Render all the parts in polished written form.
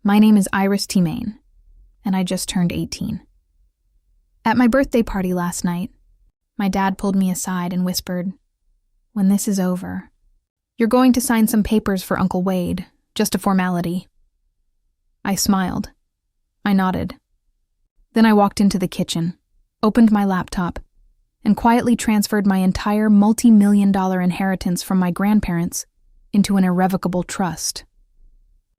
My name is Iris T. Main, and I just turned 18. At my birthday party last night, my dad pulled me aside and whispered, "When this is over, you're going to sign some papers for Uncle Wade, just a formality." I smiled. I nodded. Then I walked into the kitchen, opened my laptop, and quietly transferred my entire multi-million-dollar inheritance from my grandparents into an irrevocable trust.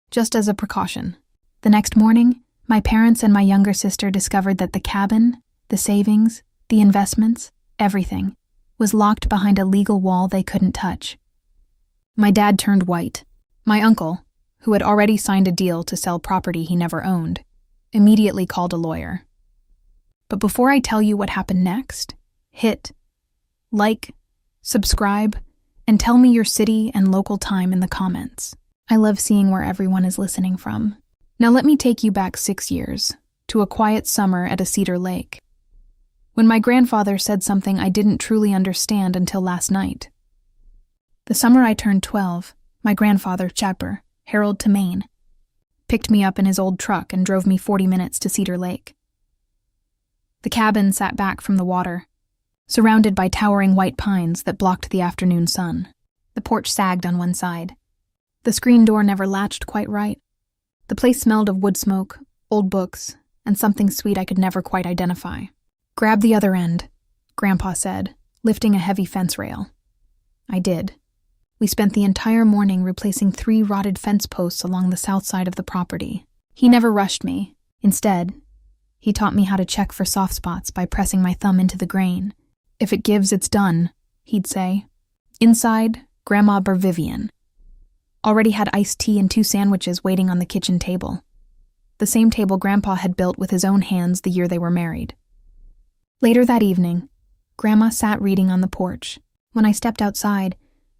Just as a precaution. The next morning, my parents and my younger sister discovered that the cabin, the savings, the investments, everything, was locked behind a legal wall they couldn't touch. My dad turned white. My uncle, who had already signed a deal to sell property he never owned, immediately called a lawyer. But before I tell you what happened next, hit like, subscribe, and tell me your city and local time in the comments. I love seeing where everyone is listening from. Now let me take you back 6 years, to a quiet summer at a Cedar Lake, when my grandfather said something I didn't truly understand until last night. The summer I turned 12, my grandfather, Chapper, Harold to Maine, picked me up in his old truck and drove me 40 minutes to Cedar Lake. The cabin sat back from the water, surrounded by towering white pines that blocked the afternoon sun. The porch sagged on one side. The screen door never latched quite right. The place smelled of wood smoke, old books, and something sweet I could never quite identify. "Grab the other end," Grandpa said, lifting a heavy fence rail. I did. We spent the entire morning replacing 3 rotted fence posts along the south side of the property. He never rushed me. Instead, he taught me how to check for soft spots by pressing my thumb into the grain. "If it gives, it's done," he'd say. Inside, Grandma Vivian already had iced tea and 2 sandwiches waiting on the kitchen table. The same table Grandpa had built with his own hands the year they were married. Later that evening, Grandma sat reading on the porch. When I stepped outside,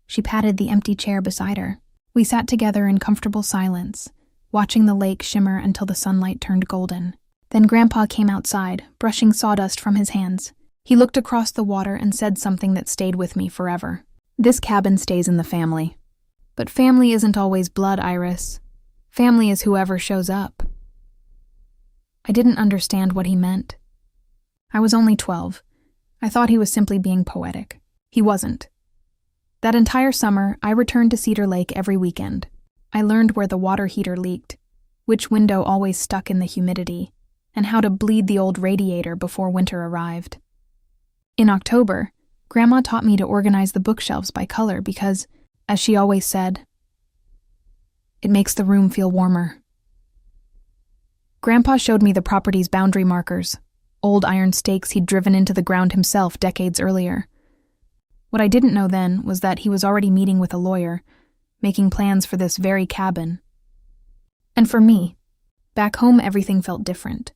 she patted the empty chair beside her. We sat together in comfortable silence, watching the lake shimmer until the sunlight turned golden. Then Grandpa came outside, brushing sawdust from his hands. He looked across the water and said something that stayed with me forever. "This cabin stays in the family. But family isn't always blood, Iris. Family is whoever shows up." I didn't understand what he meant. I was only 12. I thought he was simply being poetic. He wasn't. That entire summer, I returned to Cedar Lake every weekend. I learned where the water heater leaked, which window always stuck in the humidity, and how to bleed the old radiator before winter arrived. In October, Grandma taught me to organize the bookshelves by color because, as she always said, it makes the room feel warmer. Grandpa showed me the property's boundary markers, old iron stakes he'd driven into the ground himself decades earlier. What I didn't know then was that he was already meeting with a lawyer, making plans for this very cabin. And for me, back home everything felt different.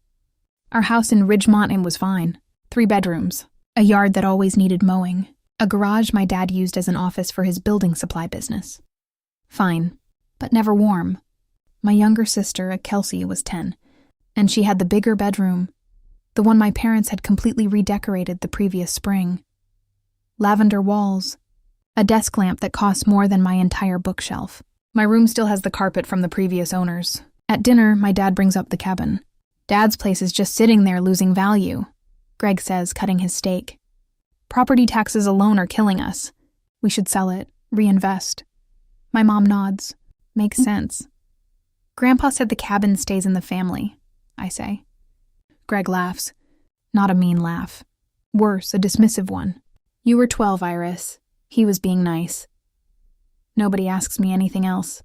Our house in Ridgemont was fine. 3 bedrooms, a yard that always needed mowing, a garage my dad used as an office for his building supply business. Fine, but never warm. My younger sister, Kelsey, was 10, and she had the bigger bedroom, the one my parents had completely redecorated the previous spring. Lavender walls, a desk lamp that cost more than my entire bookshelf. My room still has the carpet from the previous owners. At dinner, my dad brings up the cabin. "Dad's place is just sitting there losing value," Greg says, cutting his steak. "Property taxes alone are killing us. We should sell it, reinvest." My mom nods. "Makes sense." "Grandpa said the cabin stays in the family," I say. Greg laughs. Not a mean laugh. Worse, a dismissive one. "You were 12, Iris. He was being nice." Nobody asks me anything else.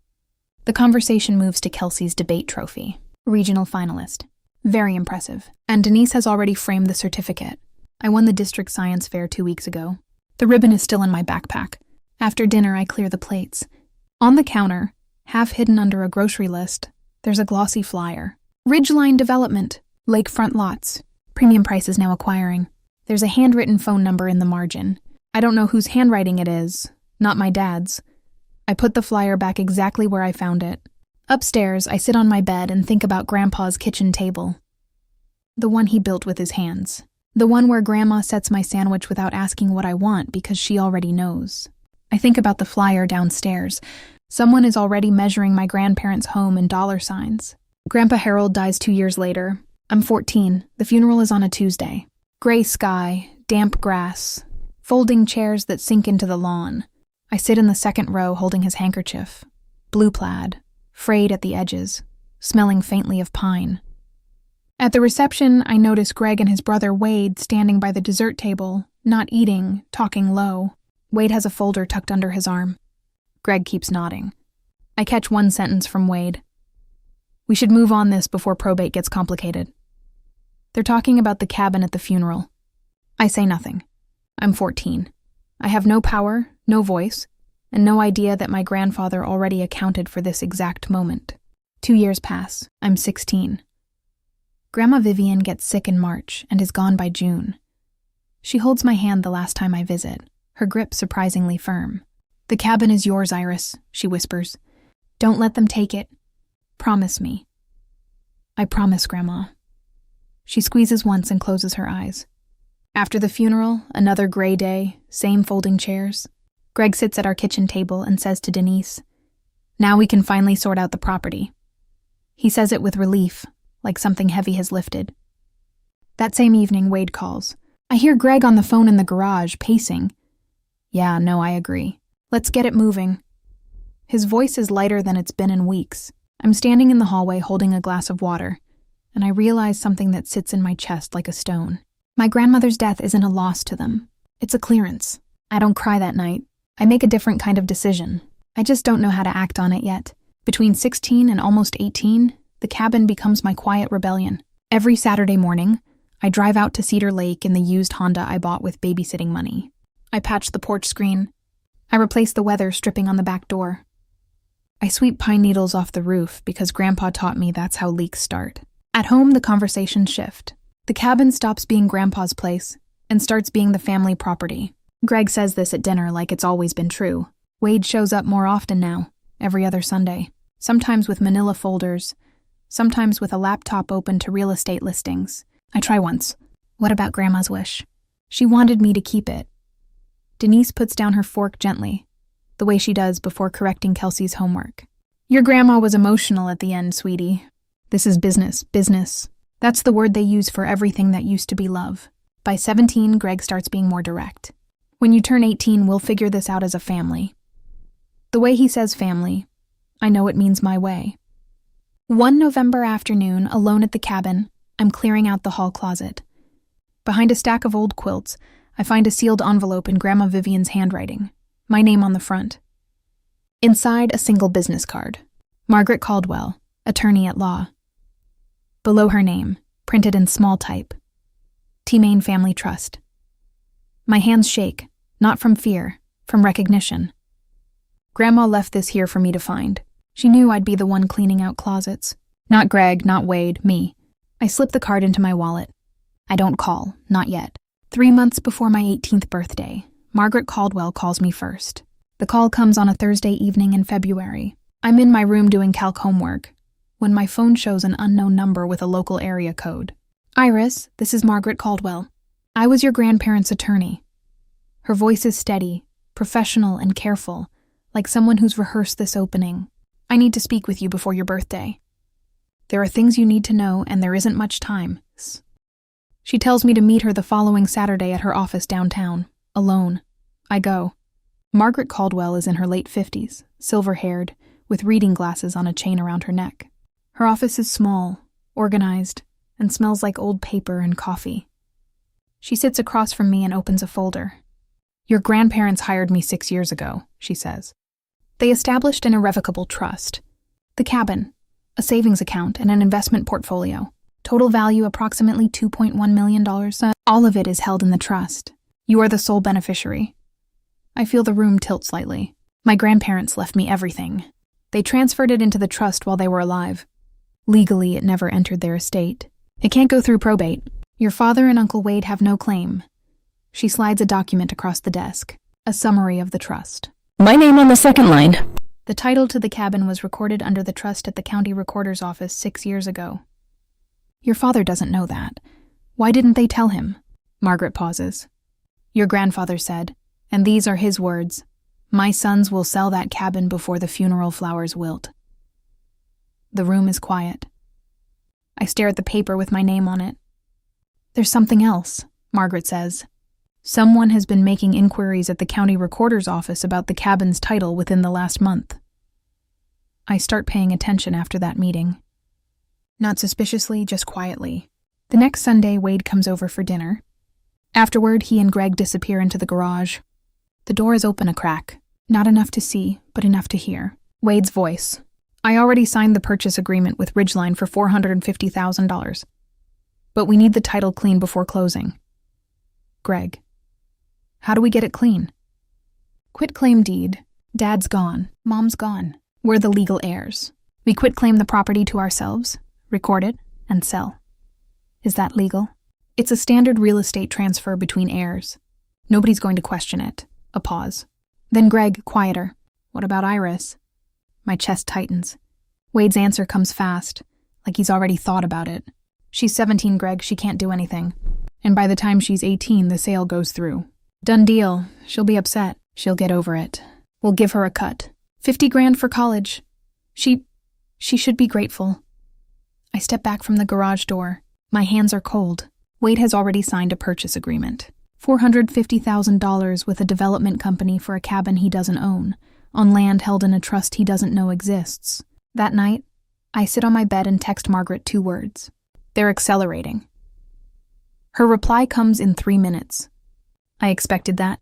The conversation moves to Kelsey's debate trophy. Regional finalist. Very impressive. And Denise has already framed the certificate. I won the district science fair 2 weeks ago. The ribbon is still in my backpack. After dinner, I clear the plates. On the counter, half hidden under a grocery list, there's a glossy flyer. "Ridgeline Development, Lakefront Lots. Premium prices now acquiring." There's a handwritten phone number in the margin. I don't know whose handwriting it is, not my dad's. I put the flyer back exactly where I found it. Upstairs, I sit on my bed and think about Grandpa's kitchen table. The one he built with his hands. The one where Grandma sets my sandwich without asking what I want because she already knows. I think about the flyer downstairs. Someone is already measuring my grandparents' home in dollar signs. Grandpa Harold dies 2 years later. I'm 14. The funeral is on a Tuesday. Gray sky, damp grass, folding chairs that sink into the lawn. I sit in the second row holding his handkerchief. Blue plaid, frayed at the edges, smelling faintly of pine. At the reception, I notice Greg and his brother Wade standing by the dessert table, not eating, talking low. Wade has a folder tucked under his arm. Greg keeps nodding. I catch one sentence from Wade. We should move on this before probate gets complicated. They're talking about the cabin at the funeral. I say nothing. I'm 14. I have no power, no voice, and no idea that my grandfather already accounted for this exact moment. 2 years pass. I'm 16. Grandma Vivian gets sick in March and is gone by June. She holds my hand the last time I visit, her grip surprisingly firm. The cabin is yours, Iris, she whispers. Don't let them take it. Promise me. I promise, Grandma. She squeezes once and closes her eyes. After the funeral, another gray day, same folding chairs. Greg sits at our kitchen table and says to Denise, "Now we can finally sort out the property." He says it with relief, like something heavy has lifted. That same evening, Wade calls. I hear Greg on the phone in the garage, pacing. Yeah, no, I agree. Let's get it moving. His voice is lighter than it's been in weeks. I'm standing in the hallway holding a glass of water, and I realize something that sits in my chest like a stone. My grandmother's death isn't a loss to them. It's a clearance. I don't cry that night. I make a different kind of decision. I just don't know how to act on it yet. Between 16 and almost 18, the cabin becomes my quiet rebellion. Every Saturday morning, I drive out to Cedar Lake in the used Honda I bought with babysitting money. I patch the porch screen. I replace the weather stripping on the back door. I sweep pine needles off the roof because Grandpa taught me that's how leaks start. At home, the conversations shift. The cabin stops being Grandpa's place and starts being the family property. Greg says this at dinner like it's always been true. Wade shows up more often now, every other Sunday. Sometimes with manila folders, sometimes with a laptop open to real estate listings. I try once. What about Grandma's wish? She wanted me to keep it. Denise puts down her fork gently, the way she does before correcting Kelsey's homework. Your grandma was emotional at the end, sweetie. This is business, business. That's the word they use for everything that used to be love. By 17, Greg starts being more direct. When you turn 18, we'll figure this out as a family. The way he says family, I know it means my way. One November afternoon, alone at the cabin, I'm clearing out the hall closet. Behind a stack of old quilts, I find a sealed envelope in Grandma Vivian's handwriting, my name on the front. Inside, a single business card. Margaret Caldwell, attorney at law. Below her name, printed in small type, T-Main Family Trust. My hands shake, not from fear, from recognition. Grandma left this here for me to find. She knew I'd be the one cleaning out closets. Not Greg, not Wade, me. I slip the card into my wallet. I don't call, not yet. 3 months before my 18th birthday, Margaret Caldwell calls me first. The call comes on a Thursday evening in February. I'm in my room doing calc homework, when my phone shows an unknown number with a local area code. Iris, this is Margaret Caldwell. I was your grandparents' attorney. Her voice is steady, professional and careful, like someone who's rehearsed this opening. I need to speak with you before your birthday. There are things you need to know, and there isn't much time. She tells me to meet her the following Saturday at her office downtown, alone. I go. Margaret Caldwell is in her late 50s, silver-haired, with reading glasses on a chain around her neck. Her office is small, organized, and smells like old paper and coffee. She sits across from me and opens a folder. Your grandparents hired me 6 years ago, she says. They established an irrevocable trust. The cabin, a savings account, and an investment portfolio. Total value approximately $2.1 million. All of it is held in the trust. You are the sole beneficiary. I feel the room tilt slightly. My grandparents left me everything. They transferred it into the trust while they were alive. Legally, it never entered their estate. It can't go through probate. Your father and Uncle Wade have no claim. She slides a document across the desk, a summary of the trust. My name on the second line. The title to the cabin was recorded under the trust at the county recorder's office 6 years ago. Your father doesn't know that. Why didn't they tell him? Margaret pauses. Your grandfather said, and these are his words, my sons will sell that cabin before the funeral flowers wilt. The room is quiet. I stare at the paper with my name on it. There's something else, Margaret says. Someone has been making inquiries at the county recorder's office about the cabin's title within the last month. I start paying attention after that meeting. Not suspiciously, just quietly. The next Sunday, Wade comes over for dinner. Afterward, he and Greg disappear into the garage. The door is open a crack. Not enough to see, but enough to hear. Wade's voice. I already signed the purchase agreement with Ridgeline for $450,000. But we need the title clean before closing. Greg. How do we get it clean? Quitclaim deed. Dad's gone. Mom's gone. We're the legal heirs. We quitclaim the property to ourselves, record it, and sell. Is that legal? It's a standard real estate transfer between heirs. Nobody's going to question it. A pause. Then Greg, quieter. What about Iris? My chest tightens. Wade's answer comes fast, like he's already thought about it. She's 17, Greg. She can't do anything. And by the time she's 18, the sale goes through. Done deal. She'll be upset. She'll get over it. We'll give her a cut. $50,000 for college. She should be grateful. I step back from the garage door. My hands are cold. Wade has already signed a purchase agreement. $450,000 with a development company for a cabin he doesn't own, on land held in a trust he doesn't know exists. That night, I sit on my bed and text Margaret 2 words. They're accelerating. Her reply comes in 3 minutes. I expected that.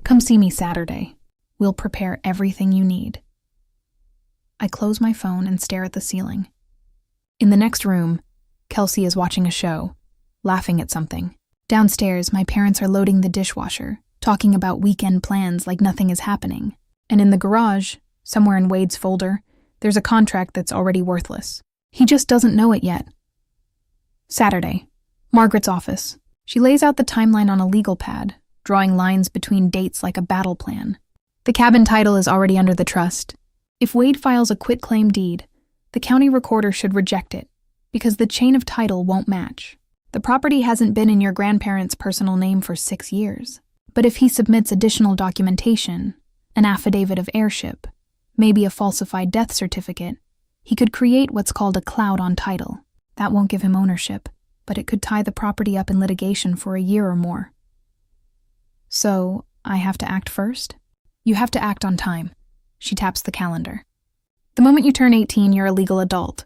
Come see me Saturday. We'll prepare everything you need. I close my phone and stare at the ceiling. In the next room, Kelsey is watching a show, laughing at something. Downstairs, my parents are loading the dishwasher, talking about weekend plans like nothing is happening. And in the garage, somewhere in Wade's folder, there's a contract that's already worthless. He just doesn't know it yet. Saturday, Margaret's office. She lays out the timeline on a legal pad, drawing lines between dates like a battle plan. The cabin title is already under the trust. If Wade files a quitclaim deed, the county recorder should reject it, because the chain of title won't match. The property hasn't been in your grandparents' personal name for 6 years. But if he submits additional documentation, an affidavit of heirship, maybe a falsified death certificate, he could create what's called a cloud on title. That won't give him ownership, but it could tie the property up in litigation for a year or more. So, I have to act first? You have to act on time. She taps the calendar. The moment you turn 18, you're a legal adult.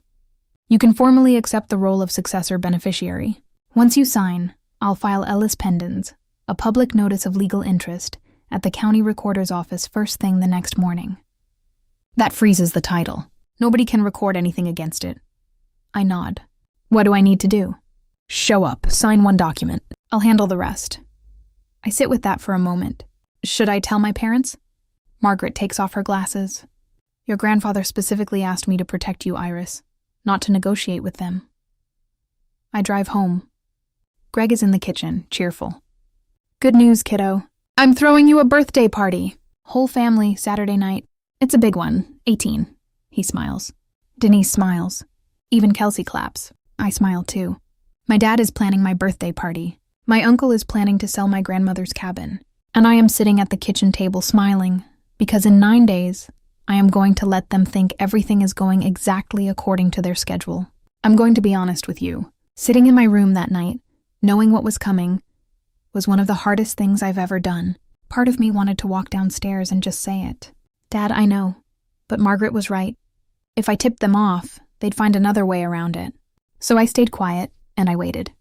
You can formally accept the role of successor beneficiary. Once you sign, I'll file Ellis Pendens, a public notice of legal interest, at the county recorder's office first thing the next morning. That freezes the title. Nobody can record anything against it. I nod. What do I need to do? Show up, sign 1 document. I'll handle the rest. I sit with that for a moment. Should I tell my parents? Margaret takes off her glasses. Your grandfather specifically asked me to protect you, Iris, not to negotiate with them. I drive home. Greg is in the kitchen, cheerful. Good news, kiddo. I'm throwing you a birthday party. Whole family, Saturday night. It's a big one, 18. He smiles. Denise smiles. Even Kelsey claps. I smile too. My dad is planning my birthday party. My uncle is planning to sell my grandmother's cabin. And I am sitting at the kitchen table smiling, because in 9 days, I am going to let them think everything is going exactly according to their schedule. I'm going to be honest with you. Sitting in my room that night, knowing what was coming, was one of the hardest things I've ever done. Part of me wanted to walk downstairs and just say it. Dad, I know, but Margaret was right. If I tipped them off, they'd find another way around it. So I stayed quiet, and I waited.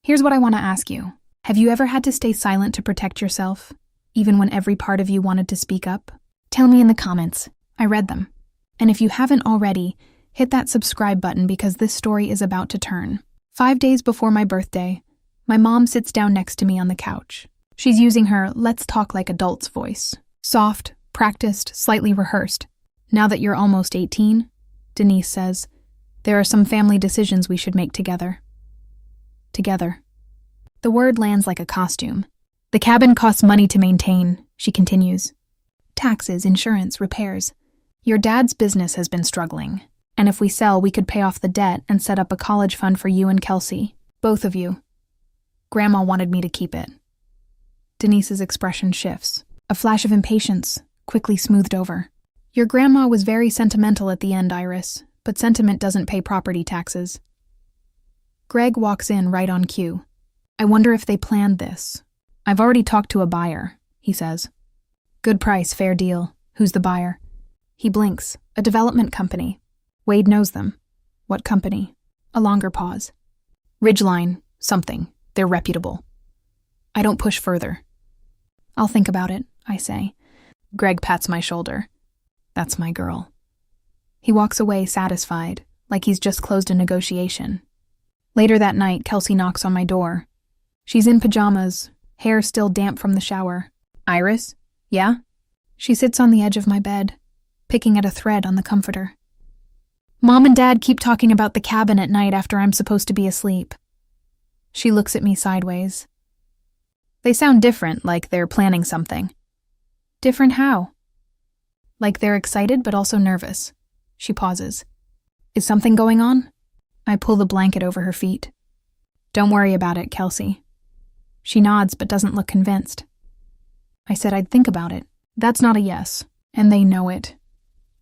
Here's what I want to ask you. Have you ever had to stay silent to protect yourself, even when every part of you wanted to speak up? Tell me in the comments. I read them. And if you haven't already, hit that subscribe button because this story is about to turn. 5 days before my birthday, my mom sits down next to me on the couch. She's using her let's talk like adults voice. Soft, practiced, slightly rehearsed. Now that you're almost 18, Denise says, there are some family decisions we should make together. Together. The word lands like a costume. The cabin costs money to maintain, she continues. Taxes, insurance, repairs. Your dad's business has been struggling. And if we sell, we could pay off the debt and set up a college fund for you and Kelsey. Both of you. Grandma wanted me to keep it. Denise's expression shifts. A flash of impatience, quickly smoothed over. Your grandma was very sentimental at the end, Iris, but sentiment doesn't pay property taxes. Greg walks in right on cue. I wonder if they planned this. I've already talked to a buyer, he says. Good price, fair deal. Who's the buyer? He blinks. A development company. Wade knows them. What company? A longer pause. Ridgeline, something. They're reputable. I don't push further. I'll think about it, I say. Greg pats my shoulder. That's my girl. He walks away satisfied, like he's just closed a negotiation. Later that night, Kelsey knocks on my door. She's in pajamas, hair still damp from the shower. Iris? Yeah? She sits on the edge of my bed, picking at a thread on the comforter. Mom and Dad keep talking about the cabin at night after I'm supposed to be asleep. She looks at me sideways. They sound different, like they're planning something. Different how? Like they're excited but also nervous. She pauses. Is something going on? I pull the blanket over her feet. Don't worry about it, Kelsey. She nods but doesn't look convinced. I said I'd think about it. That's not a yes, and they know it,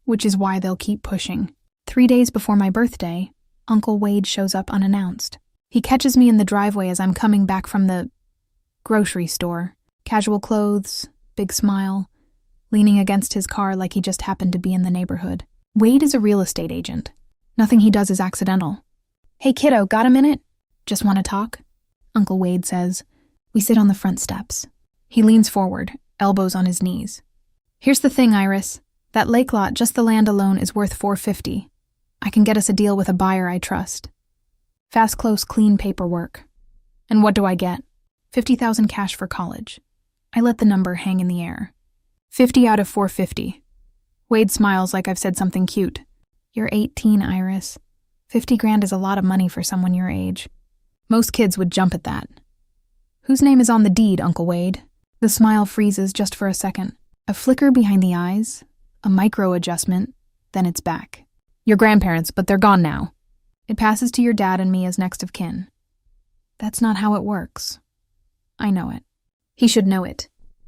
which is why they'll keep pushing. 3 days before my birthday, Uncle Wade shows up unannounced. He catches me in the driveway as I'm coming back from the grocery store. Casual clothes, big smile, leaning against his car like he just happened to be in the neighborhood. Wade is a real estate agent. Nothing he does is accidental. Hey kiddo, got a minute? Just want to talk? Uncle Wade says. We sit on the front steps. He leans forward, elbows on his knees. Here's the thing, Iris. That lake lot, just the land alone, is worth $450. I can get us a deal with a buyer I trust. Fast, close, clean paperwork. And what do I get? $50,000 cash for college. I let the number hang in the air. 50 out of 450. Wade smiles like I've said something cute. You're 18, Iris. 50 grand is a lot of money for someone your age. Most kids would jump at that. Whose name is on the deed, Uncle Wade? The smile freezes just for a second. A flicker behind the eyes, a micro adjustment, then it's back. Your grandparents, but they're gone now. It passes to your dad and me as next of kin. That's not how it works. I know it. He should know it.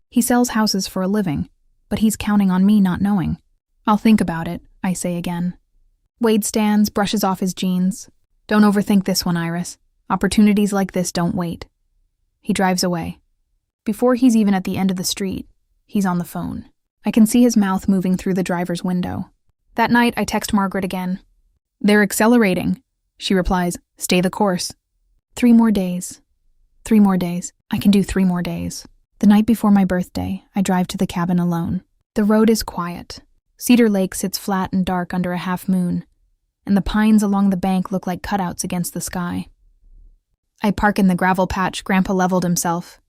He sells houses for a living, but he's counting on me not knowing. I'll think about it, I say again. Wade stands, brushes off his jeans. Don't overthink this one, Iris. Opportunities like this don't wait. He drives away. Before he's even at the end of the street, he's on the phone. I can see his mouth moving through the driver's window. That night, I text Margaret again. They're accelerating. She replies, stay the course. 3 more days. 3 more days. I can do 3 more days. The night before my birthday, I drive to the cabin alone. The road is quiet. Cedar Lake sits flat and dark under a half moon, and the pines along the bank look like cutouts against the sky. I park in the gravel patch Grandpa leveled himself.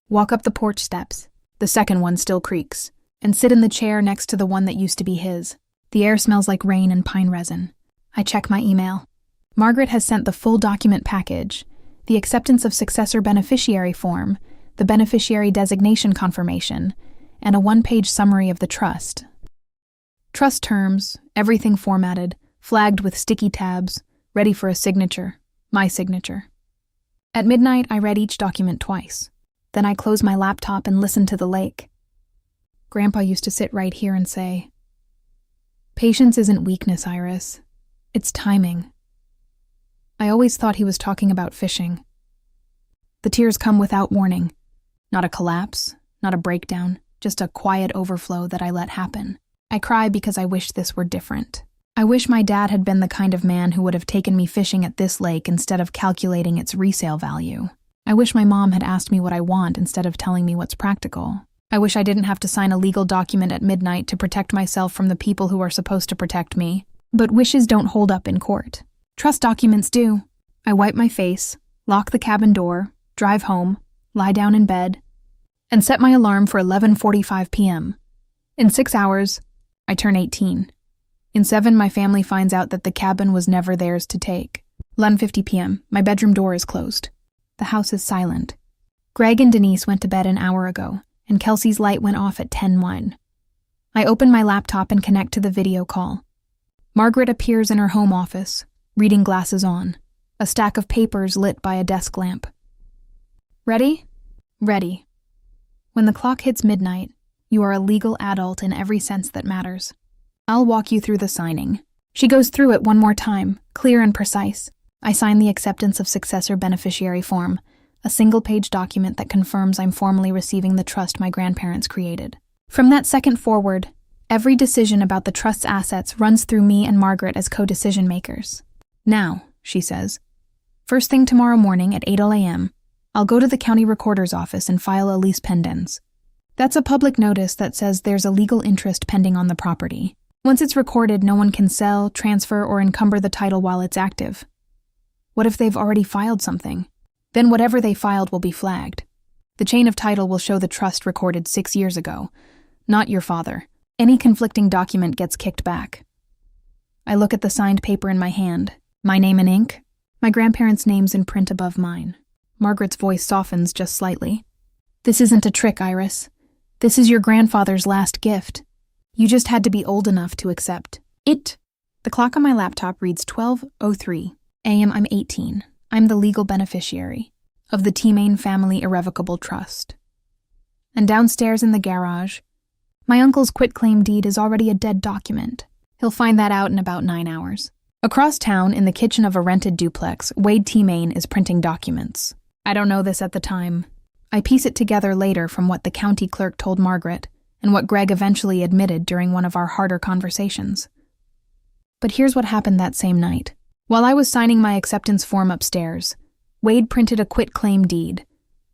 Walk up the porch steps. The second one still creaks, and sit in the chair next to the one that used to be his. The air smells like rain and pine resin. I check my email. Margaret has sent the full document package, the acceptance of successor beneficiary form, the beneficiary designation confirmation, and a 1-page summary of the trust. Trust terms, everything formatted, flagged with sticky tabs, ready for a signature, my signature. At midnight, I read each document twice. Then I close my laptop and listen to the lake. Grandpa used to sit right here and say, patience isn't weakness, Iris. It's timing. I always thought he was talking about fishing. The tears come without warning. Not a collapse, not a breakdown, just a quiet overflow that I let happen. I cry because I wish this were different. I wish my dad had been the kind of man who would have taken me fishing at this lake instead of calculating its resale value. I wish my mom had asked me what I want instead of telling me what's practical. I wish I didn't have to sign a legal document at midnight to protect myself from the people who are supposed to protect me. But wishes don't hold up in court. Trust documents do. I wipe my face, lock the cabin door, drive home, lie down in bed, and set my alarm for 11:45 p.m. In 6 hours, I turn 18. In 7, my family finds out that the cabin was never theirs to take. 11:50 p.m., my bedroom door is closed. The house is silent. Greg and Denise went to bed an hour ago, and Kelsey's light went off at 10:01. I open my laptop and connect to the video call. Margaret appears in her home office, reading glasses on, a stack of papers lit by a desk lamp. Ready? Ready. When the clock hits midnight, you are a legal adult in every sense that matters. I'll walk you through the signing. She goes through it one more time, clear and precise. I sign the acceptance of successor beneficiary form, a single-page document that confirms I'm formally receiving the trust my grandparents created. From that second forward, every decision about the trust's assets runs through me and Margaret as co-decision makers. Now, she says, first thing tomorrow morning at 8 a.m., I'll go to the county recorder's office and file a lease pendens. That's a public notice that says there's a legal interest pending on the property. Once it's recorded, no one can sell, transfer, or encumber the title while it's active. What if they've already filed something? Then whatever they filed will be flagged. The chain of title will show the trust recorded 6 years ago, not your father. Any conflicting document gets kicked back. I look at the signed paper in my hand, my name in ink, my grandparents' names in print above mine. Margaret's voice softens just slightly. This isn't a trick, Iris. This is your grandfather's last gift. You just had to be old enough to accept it. The clock on my laptop reads 12:03 a.m. I'm 18. I'm the legal beneficiary of the T-Main Family Irrevocable Trust. And downstairs in the garage, my uncle's quitclaim deed is already a dead document. He'll find that out in about 9 hours. Across town, in the kitchen of a rented duplex, Wade T-Main is printing documents. I don't know this at the time. I piece it together later from what the county clerk told Margaret and what Greg eventually admitted during one of our harder conversations. But here's what happened that same night. While I was signing my acceptance form upstairs, Wade printed a quitclaim deed,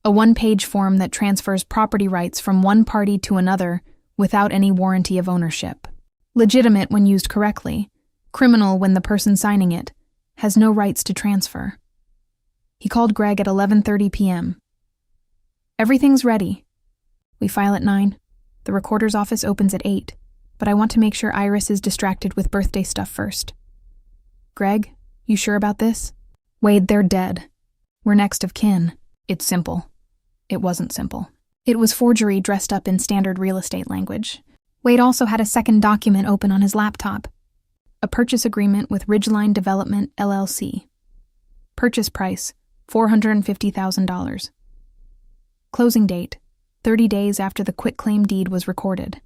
a one-page form that transfers property rights from one party to another without any warranty of ownership. Legitimate when used correctly, criminal when the person signing it has no rights to transfer. He called Greg at 11:30 p.m. Everything's ready. We file at 9. The recorder's office opens at 8, but I want to make sure Iris is distracted with birthday stuff first. Greg, you sure about this? Wade, they're dead. We're next of kin. It's simple. It wasn't simple. It was forgery dressed up in standard real estate language. Wade also had a second document open on his laptop. A purchase agreement with Ridgeline Development, LLC. Purchase price, $450,000. Closing date, 30 days after the quitclaim deed was recorded.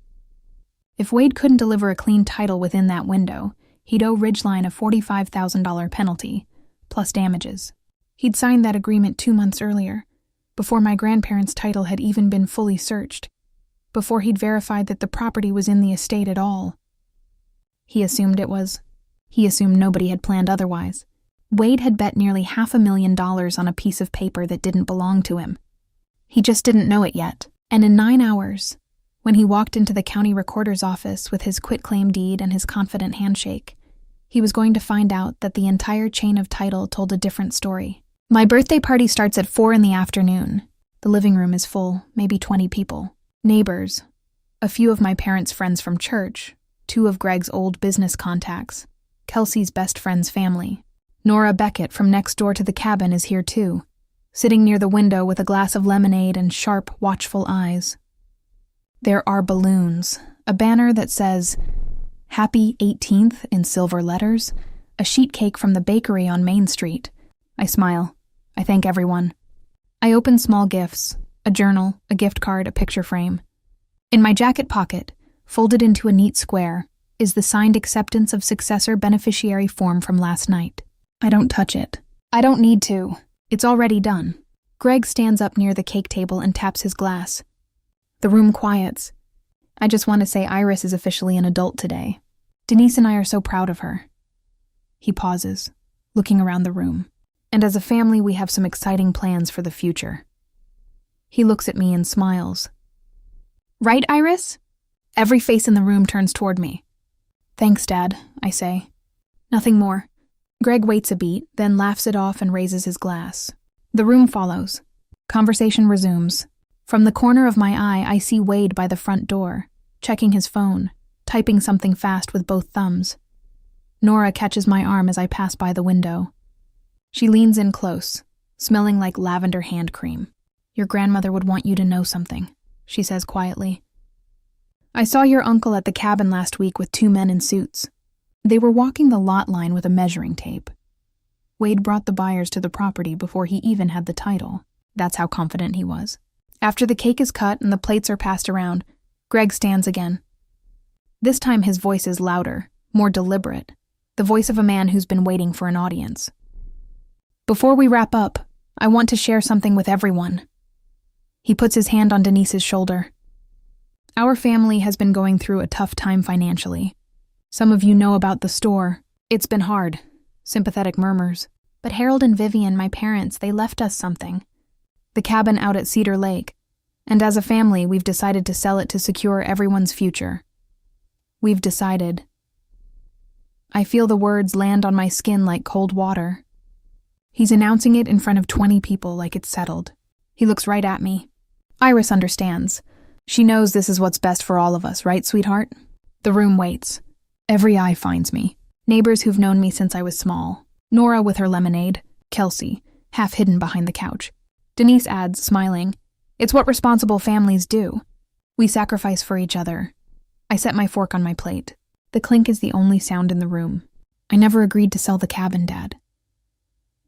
If Wade couldn't deliver a clean title within that window, he'd owe Ridgeline a $45,000 penalty, plus damages. He'd signed that agreement 2 months earlier, before my grandparents' title had even been fully searched, before he'd verified that the property was in the estate at all. He assumed it was. He assumed nobody had planned otherwise. Wade had bet nearly $500,000 on a piece of paper that didn't belong to him. He just didn't know it yet. And in 9 hours, when he walked into the county recorder's office with his quitclaim deed and his confident handshake, he was going to find out that the entire chain of title told a different story. My birthday party starts at 4 in the afternoon. The living room is full, maybe 20 people. Neighbors, a few of my parents' friends from church, 2 of Greg's old business contacts, Kelsey's best friend's family. Nora Beckett from next door to the cabin is here too, sitting near the window with a glass of lemonade and sharp, watchful eyes. There are balloons, a banner that says, Happy 18th in silver letters, a sheet cake from the bakery on Main Street. I smile. I thank everyone. I open small gifts, a journal, a gift card, a picture frame. In my jacket pocket, folded into a neat square, is the signed acceptance of successor beneficiary form from last night. I don't touch it. I don't need to. It's already done. Greg stands up near the cake table and taps his glass. The room quiets. I just want to say Iris is officially an adult today. Denise and I are so proud of her. He pauses, looking around the room. And as a family, we have some exciting plans for the future. He looks at me and smiles. Right, Iris? Every face in the room turns toward me. Thanks, Dad, I say. Nothing more. Greg waits a beat, then laughs it off and raises his glass. The room follows. Conversation resumes. From the corner of my eye, I see Wade by the front door, checking his phone, typing something fast with both thumbs. Nora catches my arm as I pass by the window. She leans in close, smelling like lavender hand cream. Your grandmother would want you to know something, she says quietly. I saw your uncle at the cabin last week with 2 men in suits. They were walking the lot line with a measuring tape. Wade brought the buyers to the property before he even had the title. That's how confident he was. After the cake is cut and the plates are passed around, Greg stands again. This time his voice is louder, more deliberate, the voice of a man who's been waiting for an audience. Before we wrap up, I want to share something with everyone. He puts his hand on Denise's shoulder. Our family has been going through a tough time financially. Some of you know about the store. It's been hard. Sympathetic murmurs. But Harold and Vivian, my parents, they left us something. The cabin out at Cedar Lake. And as a family, we've decided to sell it to secure everyone's future. We've decided. I feel the words land on my skin like cold water. He's announcing it in front of 20 people like it's settled. He looks right at me. Iris understands. She knows this is what's best for all of us, right, sweetheart? The room waits. Every eye finds me. Neighbors who've known me since I was small. Nora with her lemonade. Kelsey, half hidden behind the couch. Denise adds, smiling, "It's what responsible families do. We sacrifice for each other." I set my fork on my plate. The clink is the only sound in the room. I never agreed to sell the cabin, Dad.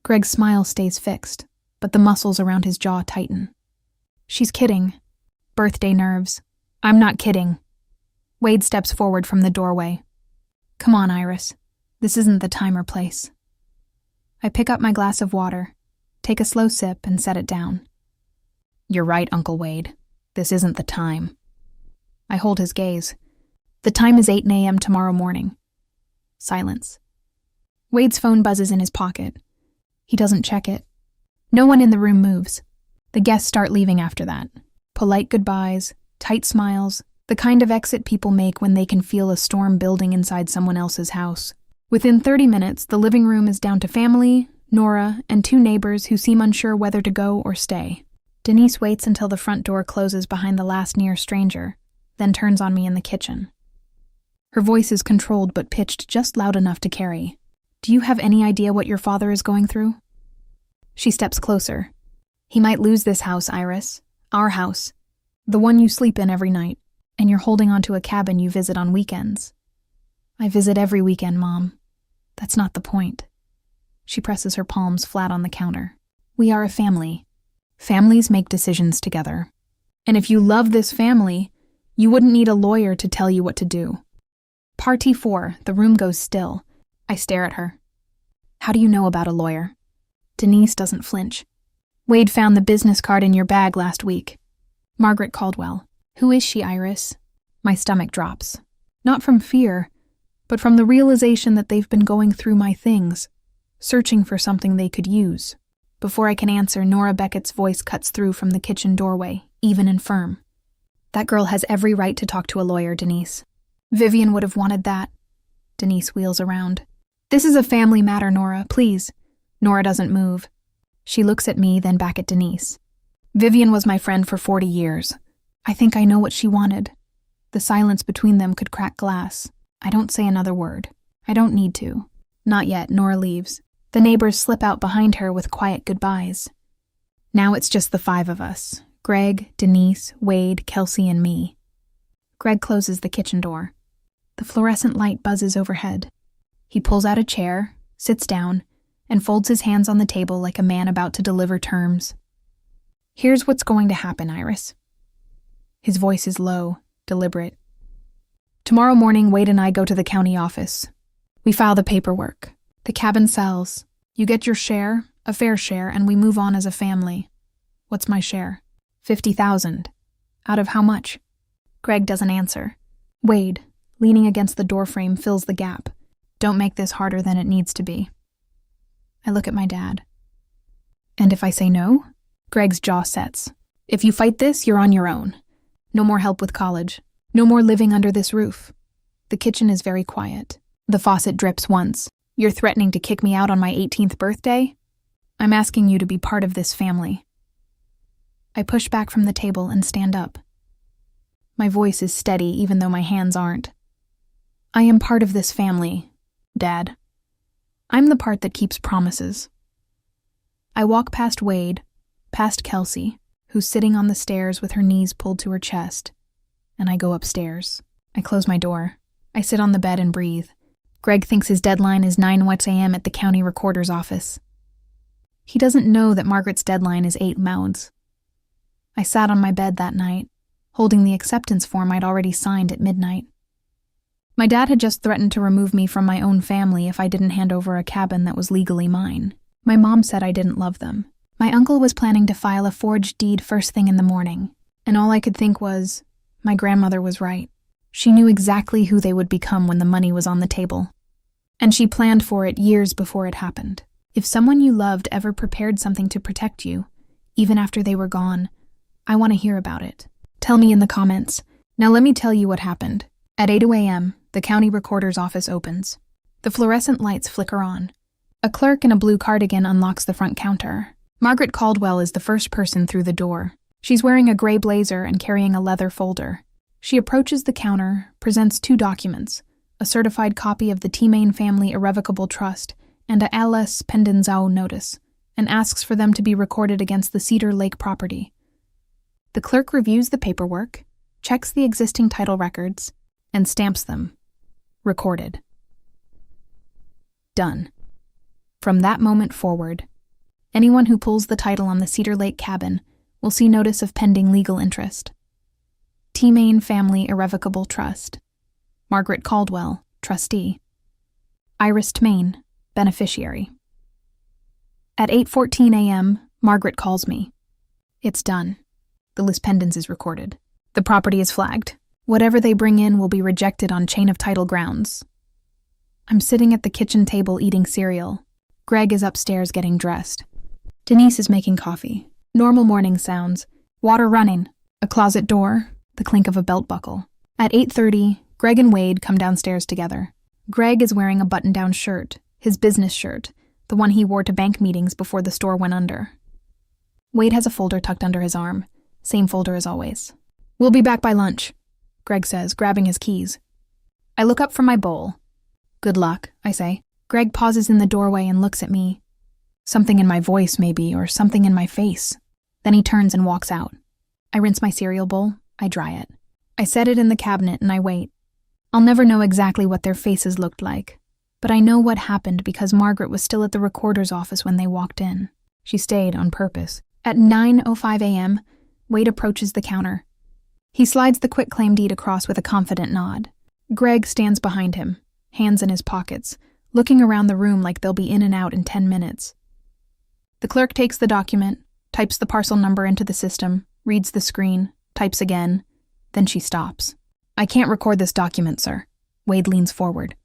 Greg's smile stays fixed, but the muscles around his jaw tighten. She's kidding. Birthday nerves. I'm not kidding. Wade steps forward from the doorway. Come on, Iris. This isn't the time or place. I pick up my glass of water, take a slow sip, and set it down. You're right, Uncle Wade. This isn't the time. I hold his gaze. The time is 8 a.m. tomorrow morning. Silence. Wade's phone buzzes in his pocket. He doesn't check it. No one in the room moves. The guests start leaving after that. Polite goodbyes, tight smiles, the kind of exit people make when they can feel a storm building inside someone else's house. Within 30 minutes, the living room is down to family, Nora, and 2 neighbors who seem unsure whether to go or stay. Denise waits until the front door closes behind the last near stranger, then turns on me in the kitchen. Her voice is controlled but pitched just loud enough to carry. Do you have any idea what your father is going through? She steps closer. He might lose this house, Iris. Our house. The one you sleep in every night. And you're holding onto a cabin you visit on weekends. I visit every weekend, Mom. That's not the point. She presses her palms flat on the counter. We are a family. Families make decisions together. And if you love this family, you wouldn't need a lawyer to tell you what to do. Party 4, the room goes still. I stare at her. How do you know about a lawyer? Denise doesn't flinch. Wade found the business card in your bag last week. Margaret Caldwell. Who is she, Iris? My stomach drops. Not from fear, but from the realization that they've been going through my things, searching for something they could use. Before I can answer, Nora Beckett's voice cuts through from the kitchen doorway, even and firm. That girl has every right to talk to a lawyer, Denise. Vivian would have wanted that. Denise wheels around. This is a family matter, Nora, please. Nora doesn't move. She looks at me, then back at Denise. Vivian was my friend for 40 years. I think I know what she wanted. The silence between them could crack glass. I don't say another word. I don't need to. Not yet, Nora leaves. The neighbors slip out behind her with quiet goodbyes. Now it's just the 5 of us. Greg, Denise, Wade, Kelsey, and me. Greg closes the kitchen door. The fluorescent light buzzes overhead. He pulls out a chair, sits down, and folds his hands on the table like a man about to deliver terms. Here's what's going to happen, Iris. His voice is low, deliberate. Tomorrow morning, Wade and I go to the county office. We file the paperwork. The cabin sells. You get your share, a fair share, and we move on as a family. What's my share? 50,000. Out of how much? Greg doesn't answer. Wade, leaning against the doorframe, fills the gap. Don't make this harder than it needs to be. I look at my dad. And if I say no? Greg's jaw sets. If you fight this, you're on your own. No more help with college. No more living under this roof. The kitchen is very quiet. The faucet drips once. You're threatening to kick me out on my 18th birthday? I'm asking you to be part of this family. I push back from the table and stand up. My voice is steady even though my hands aren't. I am part of this family, Dad. I'm the part that keeps promises. I walk past Wade, past Kelsey, who's sitting on the stairs with her knees pulled to her chest, and I go upstairs. I close my door. I sit on the bed and breathe. Greg thinks his deadline is 9 a.m. at the county recorder's office. He doesn't know that Margaret's deadline is 8 mouths. I sat on my bed that night, holding the acceptance form I'd already signed at midnight. My dad had just threatened to remove me from my own family if I didn't hand over a cabin that was legally mine. My mom said I didn't love them. My uncle was planning to file a forged deed first thing in the morning, and all I could think was, my grandmother was right. She knew exactly who they would become when the money was on the table. And she planned for it years before it happened. If someone you loved ever prepared something to protect you, even after they were gone, I want to hear about it. Tell me in the comments. Now let me tell you what happened. At 8 a.m., the county recorder's office opens. The fluorescent lights flicker on. A clerk in a blue cardigan unlocks the front counter. Margaret Caldwell is the first person through the door. She's wearing a gray blazer and carrying a leather folder. She approaches the counter, presents 2 documents, a certified copy of the T-Main Family Irrevocable Trust and a LS Pendenzau notice, and asks for them to be recorded against the Cedar Lake property. The clerk reviews the paperwork, checks the existing title records, and stamps them. Recorded. Done. From that moment forward, anyone who pulls the title on the Cedar Lake cabin will see notice of pending legal interest. T-Main Family Irrevocable Trust. Margaret Caldwell, trustee. Iris Tmain, beneficiary. At 8:14 a.m., Margaret calls me. It's done. The lis pendens is recorded. The property is flagged. Whatever they bring in will be rejected on chain of title grounds. I'm sitting at the kitchen table eating cereal. Greg is upstairs getting dressed. Denise is making coffee. Normal morning sounds. Water running. A closet door. The clink of a belt buckle. At 8:30, Greg and Wade come downstairs together. Greg is wearing a button-down shirt, his business shirt, the one he wore to bank meetings before the store went under. Wade has a folder tucked under his arm. Same folder as always. We'll be back by lunch, Greg says, grabbing his keys. I look up from my bowl. Good luck, I say. Greg pauses in the doorway and looks at me. Something in my voice, maybe, or something in my face. Then he turns and walks out. I rinse my cereal bowl. I dry it. I set it in the cabinet and I wait. I'll never know exactly what their faces looked like, but I know what happened because Margaret was still at the recorder's office when they walked in. She stayed on purpose. At 9:05 a.m., Wade approaches the counter. He slides the quitclaim deed across with a confident nod. Greg stands behind him, hands in his pockets, looking around the room like they'll be in and out in 10 minutes. The clerk takes the document, types the parcel number into the system, reads the screen, types again, then she stops. I can't record this document, sir. Wade leans forward.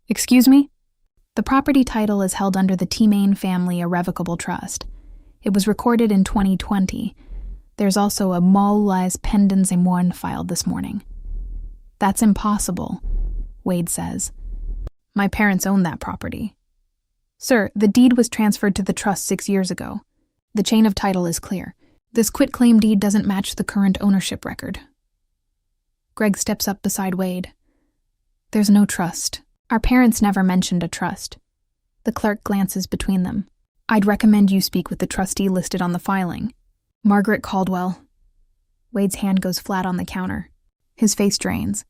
Excuse me? The property title is held under the T-Main Family Irrevocable Trust. It was recorded in 2020. There's also a Mal-les Pendens et Moines filed this morning. That's impossible, Wade says. My parents own that property. Sir, the deed was transferred to the trust 6 years ago. The chain of title is clear. This quitclaim deed doesn't match the current ownership record. Greg steps up beside Wade. There's no trust. Our parents never mentioned a trust. The clerk glances between them. I'd recommend you speak with the trustee listed on the filing. Margaret Caldwell. Wade's hand goes flat on the counter. His face drains.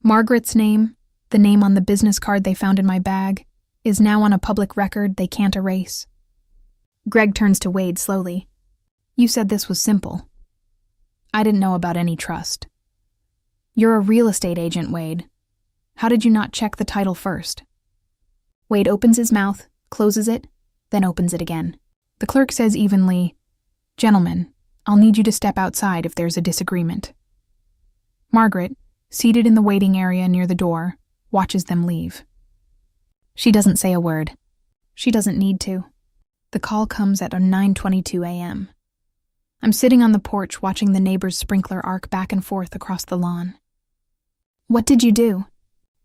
Margaret's name, the name on the business card they found in my bag, is now on a public record they can't erase. Greg turns to Wade slowly. You said this was simple. I didn't know about any trust. You're a real estate agent, Wade. How did you not check the title first? Wade opens his mouth, closes it, then opens it again. The clerk says evenly, Gentlemen, I'll need you to step outside if there's a disagreement. Margaret, seated in the waiting area near the door, watches them leave. She doesn't say a word. She doesn't need to. The call comes at 9:22 a.m. I'm sitting on the porch watching the neighbor's sprinkler arc back and forth across the lawn. What did you do?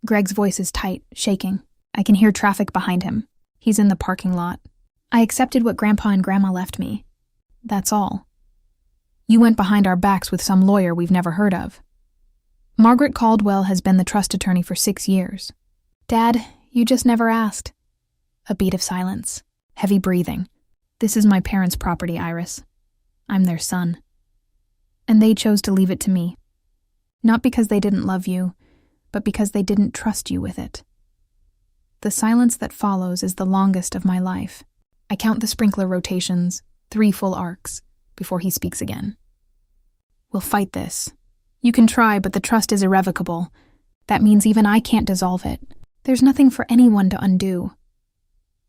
Greg's voice is tight, shaking. I can hear traffic behind him. He's in the parking lot. I accepted what Grandpa and Grandma left me. That's all. You went behind our backs with some lawyer we've never heard of. Margaret Caldwell has been the trust attorney for 6 years. Dad, you just never asked. A beat of silence. Heavy breathing. This is my parents' property, Iris. I'm their son. And they chose to leave it to me. Not because they didn't love you, but because they didn't trust you with it. The silence that follows is the longest of my life. I count the sprinkler rotations, 3 full arcs, before he speaks again. We'll fight this. You can try, but the trust is irrevocable. That means even I can't dissolve it. There's nothing for anyone to undo.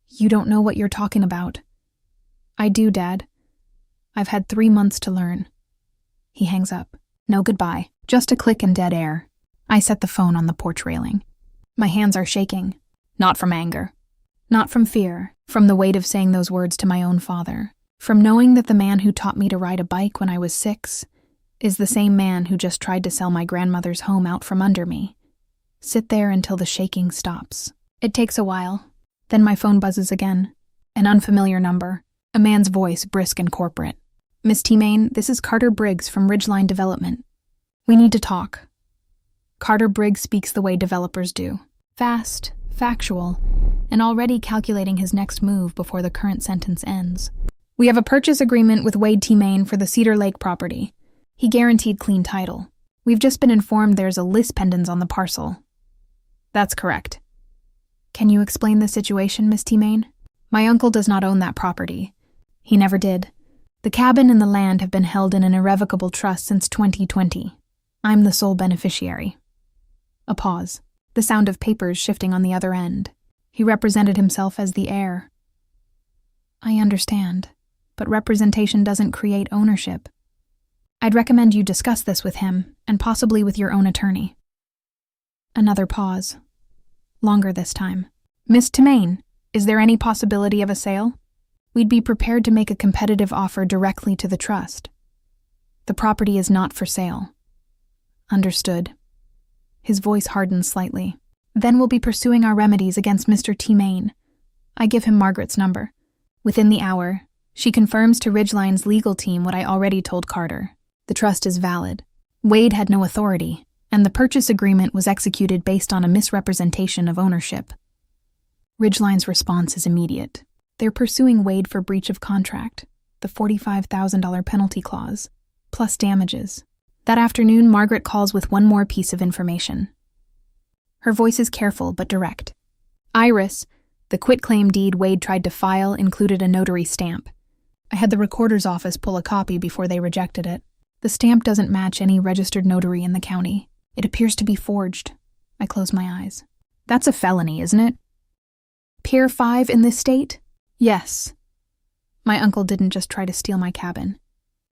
You don't know what you're talking about. I do, Dad. I've had 3 months to learn. He hangs up. No goodbye. Just a click and dead air. I set the phone on the porch railing. My hands are shaking. Not from anger. Not from fear. From the weight of saying those words to my own father. From knowing that the man who taught me to ride a bike when I was 6 is the same man who just tried to sell my grandmother's home out from under me. Sit there until the shaking stops. It takes a while. Then my phone buzzes again. An unfamiliar number. A man's voice, brisk and corporate. Miss T-Main, this is Carter Briggs from Ridgeline Development. We need to talk. Carter Briggs speaks the way developers do. Fast, factual, and already calculating his next move before the current sentence ends. We have a purchase agreement with Wade T-Main for the Cedar Lake property. He guaranteed clean title. We've just been informed there's a lis pendens on the parcel. That's correct. Can you explain the situation, Miss T-Main? My uncle does not own that property. He never did. The cabin and the land have been held in an irrevocable trust since 2020. I'm the sole beneficiary. A pause. The sound of papers shifting on the other end. He represented himself as the heir. I understand, but representation doesn't create ownership. I'd recommend you discuss this with him, and possibly with your own attorney. Another pause. Longer this time. Miss T-Main, is there any possibility of a sale? We'd be prepared to make a competitive offer directly to the trust. The property is not for sale. Understood. His voice hardened slightly. Then we'll be pursuing our remedies against Mr. T-Main. I give him Margaret's number. Within the hour, she confirms to Ridgeline's legal team what I already told Carter. The trust is valid. Wade had no authority, and the purchase agreement was executed based on a misrepresentation of ownership. Ridgeline's response is immediate. They're pursuing Wade for breach of contract, the $45,000 penalty clause, plus damages. That afternoon, Margaret calls with one more piece of information. Her voice is careful but direct. Iris, the quitclaim deed Wade tried to file included a notary stamp. I had the recorder's office pull a copy before they rejected it. The stamp doesn't match any registered notary in the county. It appears to be forged. I close my eyes. That's a felony, isn't it? Pier 5 in this state? Yes. My uncle didn't just try to steal my cabin.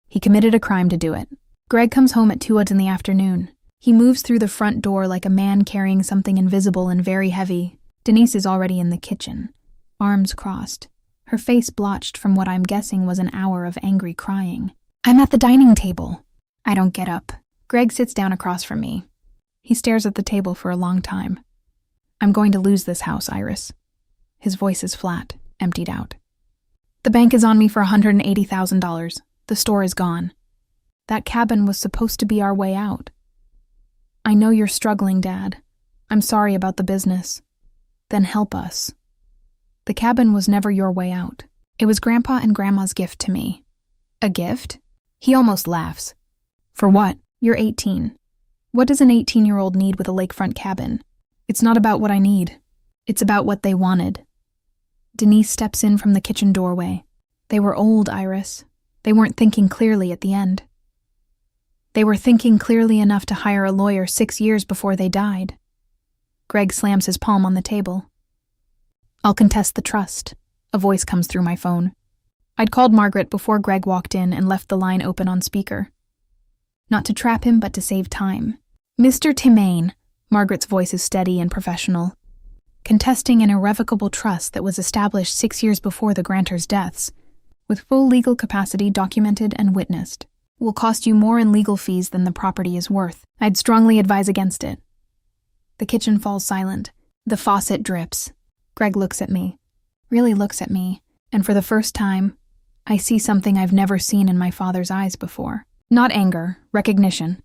He committed a crime to do it. Greg comes home at 2 in the afternoon. He moves through the front door like a man carrying something invisible and very heavy. Denise is already in the kitchen, arms crossed, her face blotched from what I'm guessing was an hour of angry crying. I'm at the dining table. I don't get up. Greg sits down across from me. He stares at the table for a long time. I'm going to lose this house, Iris. His voice is flat, emptied out. The bank is on me for $180,000. The store is gone. That cabin was supposed to be our way out. I know you're struggling, Dad. I'm sorry about the business. Then help us. The cabin was never your way out. It was Grandpa and Grandma's gift to me. A gift? He almost laughs. For what? You're 18. What does an 18-year-old need with a lakefront cabin? It's not about what I need. It's about what they wanted. Denise steps in from the kitchen doorway. They were old, Iris. They weren't thinking clearly at the end. They were thinking clearly enough to hire a lawyer 6 years before they died. Greg slams his palm on the table. I'll contest the trust. A voice comes through my phone. I'd called Margaret before Greg walked in and left the line open on speaker. Not to trap him, but to save time. Mr. T-Main, Margaret's voice is steady and professional. Contesting an irrevocable trust that was established 6 years before the grantor's deaths, with full legal capacity documented and witnessed, will cost you more in legal fees than the property is worth. I'd strongly advise against it. The kitchen falls silent. The faucet drips. Greg looks at me, really looks at me, and for the first time, I see something I've never seen in my father's eyes before. Not anger, recognition.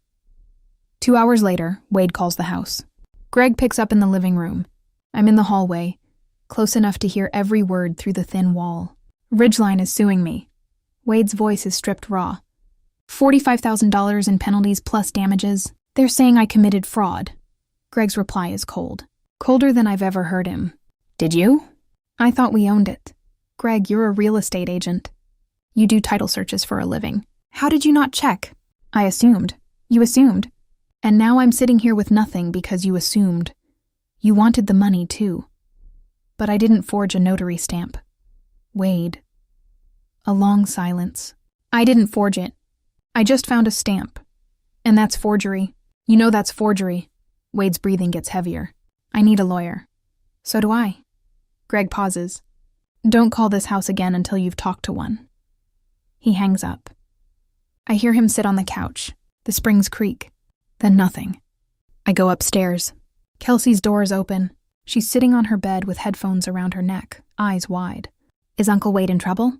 2 hours later, Wade calls the house. Greg picks up in the living room. I'm in the hallway, close enough to hear every word through the thin wall. Ridgeline is suing me. Wade's voice is stripped raw. $45,000 in penalties plus damages. They're saying I committed fraud. Greg's reply is cold. Colder than I've ever heard him. Did you? I thought we owned it. Greg, you're a real estate agent. You do title searches for a living. How did you not check? I assumed. You assumed. And now I'm sitting here with nothing because you assumed. You wanted the money, too. But I didn't forge a notary stamp. Wade. A long silence. I didn't forge it. I just found a stamp. And that's forgery. You know that's forgery. Wade's breathing gets heavier. I need a lawyer. So do I. Greg pauses. Don't call this house again until you've talked to one. He hangs up. I hear him sit on the couch. The springs creak. Then nothing. I go upstairs. Kelsey's door is open. She's sitting on her bed with headphones around her neck, eyes wide. Is Uncle Wade in trouble?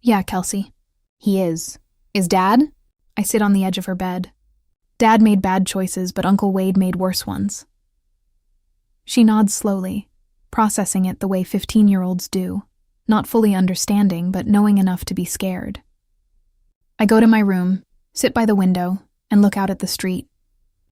Yeah, Kelsey. He is. Is Dad? I sit on the edge of her bed. Dad made bad choices, but Uncle Wade made worse ones. She nods slowly, processing it the way 15-year-olds do, not fully understanding, but knowing enough to be scared. I go to my room, sit by the window, and look out at the street.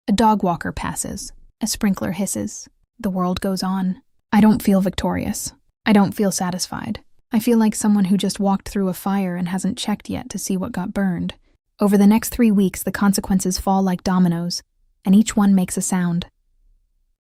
A dog walker passes. A sprinkler hisses. The world goes on. I don't feel victorious. I don't feel satisfied. I feel like someone who just walked through a fire and hasn't checked yet to see what got burned. Over the next 3 weeks, the consequences fall like dominoes, and each one makes a sound.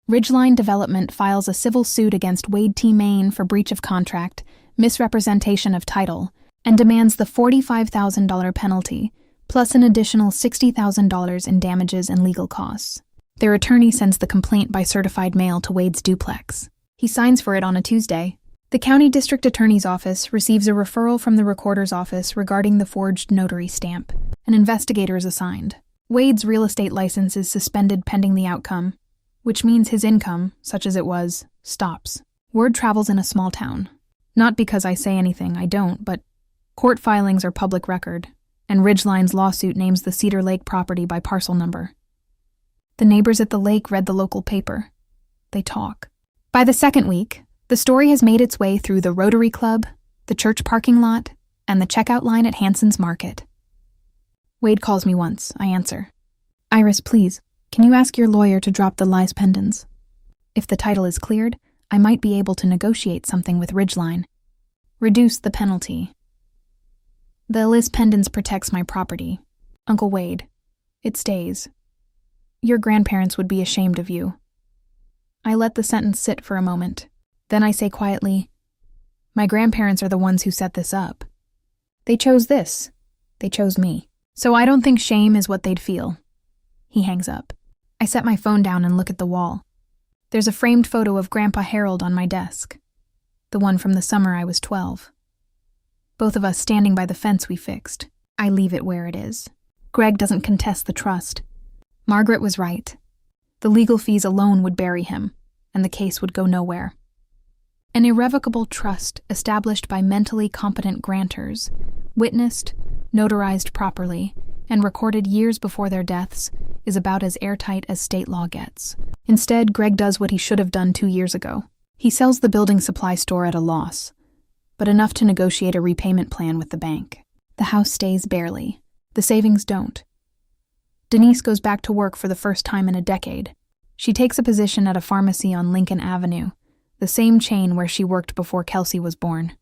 Ridgeline Development files a civil suit against Wade T. Main for breach of contract, misrepresentation of title, and demands the $45,000 penalty, plus an additional $60,000 in damages and legal costs. Their attorney sends the complaint by certified mail to Wade's duplex. He signs for it on a Tuesday. The county district attorney's office receives a referral from the recorder's office regarding the forged notary stamp. An investigator is assigned. Wade's real estate license is suspended pending the outcome, which means his income, such as it was, stops. Word travels in a small town. Not because I say anything, I don't, but court filings are public record, and Ridgeline's lawsuit names the Cedar Lake property by parcel number. The neighbors at the lake read the local paper. They talk. By the second week, the story has made its way through the Rotary Club, the church parking lot, and the checkout line at Hanson's Market. Wade calls me once. I answer. Iris, please, can you ask your lawyer to drop the lies pendants? If the title is cleared, I might be able to negotiate something with Ridgeline. Reduce the penalty. The lis pendants protects my property. Uncle Wade. It stays. Your grandparents would be ashamed of you. I let the sentence sit for a moment. Then I say quietly, my grandparents are the ones who set this up. They chose this. They chose me. So I don't think shame is what they'd feel. He hangs up. I set my phone down and look at the wall. There's a framed photo of Grandpa Harold on my desk. The one from the summer I was 12. Both of us standing by the fence we fixed. I leave it where it is. Greg doesn't contest the trust. Margaret was right. The legal fees alone would bury him, and the case would go nowhere. An irrevocable trust established by mentally competent grantors, witnessed, notarized properly, and recorded years before their deaths, is about as airtight as state law gets. Instead, Greg does what he should have done 2 years ago. He sells the building supply store at a loss, but enough to negotiate a repayment plan with the bank. The house stays barely. The savings don't. Denise goes back to work for the first time in a decade. She takes a position at a pharmacy on Lincoln Avenue, the same chain where she worked before Kelsey was born.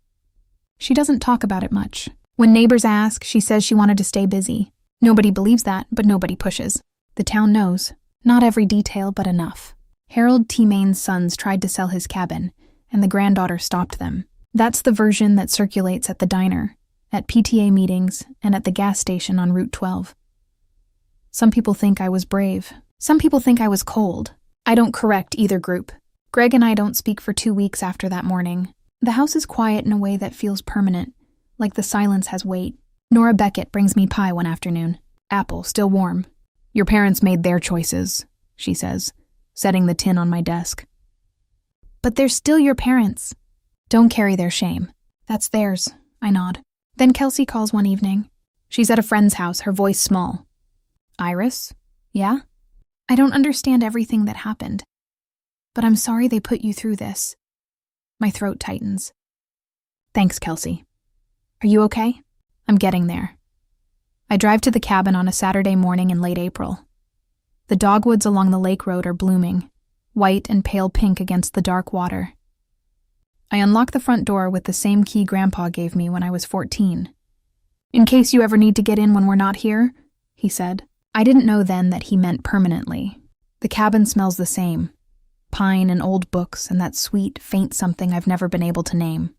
She doesn't talk about it much. When neighbors ask, she says she wanted to stay busy. Nobody believes that, but nobody pushes. The town knows. Not every detail, but enough. Harold T. Main's sons tried to sell his cabin, and the granddaughter stopped them. That's the version that circulates at the diner, at PTA meetings, and at the gas station on Route 12. Some people think I was brave. Some people think I was cold. I don't correct either group. Greg and I don't speak for 2 weeks after that morning. The house is quiet in a way that feels permanent, like the silence has weight. Nora Beckett brings me pie one afternoon. Apple, still warm. Your parents made their choices, she says, setting the tin on my desk. But they're still your parents. Don't carry their shame. That's theirs, I nod. Then Kelsey calls one evening. She's at a friend's house, her voice small. Iris? Yeah? I don't understand everything that happened, but I'm sorry they put you through this. My throat tightens. Thanks, Kelsey. Are you okay? I'm getting there. I drive to the cabin on a Saturday morning in late April. The dogwoods along the lake road are blooming, white and pale pink against the dark water. I unlock the front door with the same key Grandpa gave me when I was 14. In case you ever need to get in when we're not here, he said. I didn't know then that he meant permanently. The cabin smells the same. pine and old books and that sweet, faint something I've never been able to name.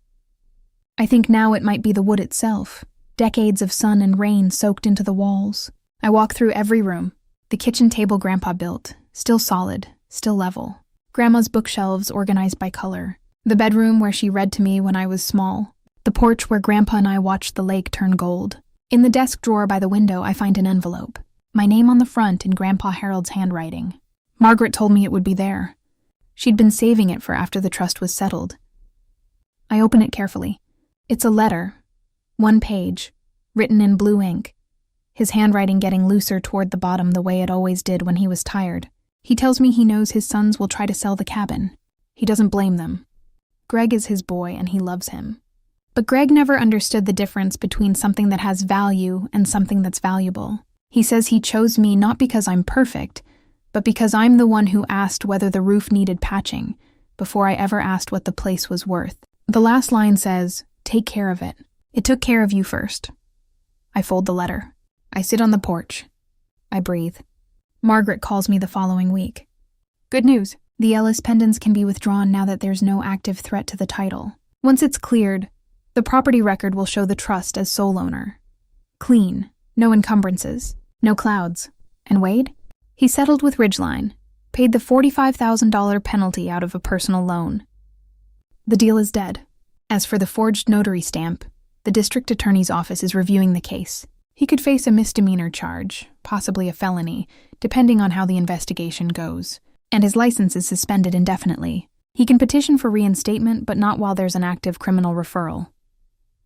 I think now it might be the wood itself, decades of sun and rain soaked into the walls. I walk through every room. The kitchen table Grandpa built, still solid, still level. Grandma's bookshelves organized by color. The bedroom where she read to me when I was small. The porch where Grandpa and I watched the lake turn gold. In the desk drawer by the window, I find an envelope. My name on the front in Grandpa Harold's handwriting. Margaret told me it would be there. She'd been saving it for after the trust was settled. I open it carefully. It's a letter, 1 page, written in blue ink, his handwriting getting looser toward the bottom the way it always did when he was tired. He tells me he knows his sons will try to sell the cabin. He doesn't blame them. Greg is his boy and he loves him. But Greg never understood the difference between something that has value and something that's valuable. He says he chose me not because I'm perfect, but because I'm the one who asked whether the roof needed patching before I ever asked what the place was worth. The last line says, "Take care of it. It took care of you first." I fold the letter. I sit on the porch. I breathe. Margaret calls me the following week. Good news. The Ellis pendants can be withdrawn now that there's no active threat to the title. Once it's cleared, the property record will show the trust as sole owner. Clean. No encumbrances. No clouds. And Wade? He settled with Ridgeline. Paid the $45,000 penalty out of a personal loan. The deal is dead. As for the forged notary stamp, the district attorney's office is reviewing the case. He could face a misdemeanor charge, possibly a felony, depending on how the investigation goes. And his license is suspended indefinitely. He can petition for reinstatement, but not while there's an active criminal referral.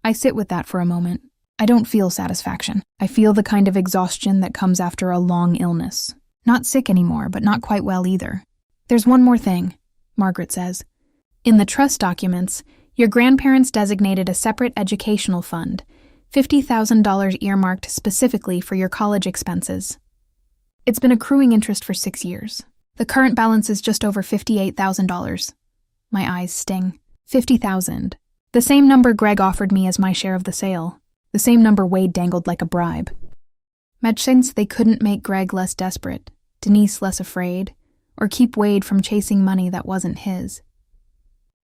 I sit with that for a moment. I don't feel satisfaction. I feel the kind of exhaustion that comes after a long illness. Not sick anymore, but not quite well either. There's one more thing, Margaret says. In the trust documents, your grandparents designated a separate educational fund, $50,000 earmarked specifically for your college expenses. It's been accruing interest for 6 years. The current balance is just over $58,000. My eyes sting. $50,000. The same number Greg offered me as my share of the sale. The same number Wade dangled like a bribe. Much since they couldn't make Greg less desperate, Denise less afraid, or keep Wade from chasing money that wasn't his.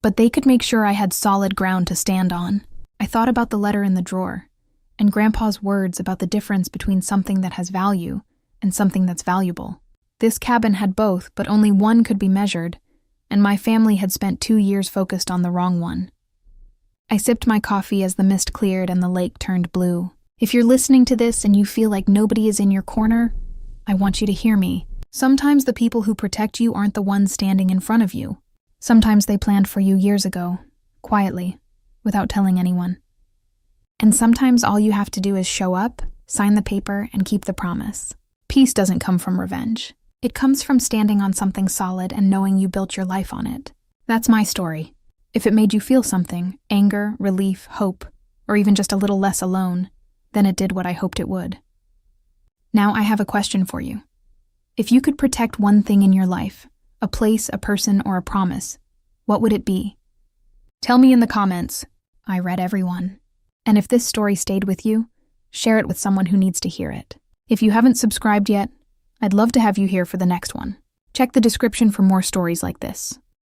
But they could make sure I had solid ground to stand on. I thought about the letter in the drawer, and Grandpa's words about the difference between something that has value and something that's valuable. This cabin had both, but only one could be measured, and my family had spent 2 years focused on the wrong one. I sipped my coffee as the mist cleared and the lake turned blue. If you're listening to this and you feel like nobody is in your corner, I want you to hear me. Sometimes the people who protect you aren't the ones standing in front of you. Sometimes they planned for you years ago, quietly, without telling anyone. And sometimes all you have to do is show up, sign the paper, and keep the promise. Peace doesn't come from revenge. It comes from standing on something solid and knowing you built your life on it. That's my story. If it made you feel something, anger, relief, hope, or even just a little less alone, then it did what I hoped it would. Now I have a question for you. If you could protect one thing in your life, a place, a person, or a promise, what would it be? Tell me in the comments. I read everyone. And if this story stayed with you, share it with someone who needs to hear it. If you haven't subscribed yet, I'd love to have you here for the next one. Check the description for more stories like this.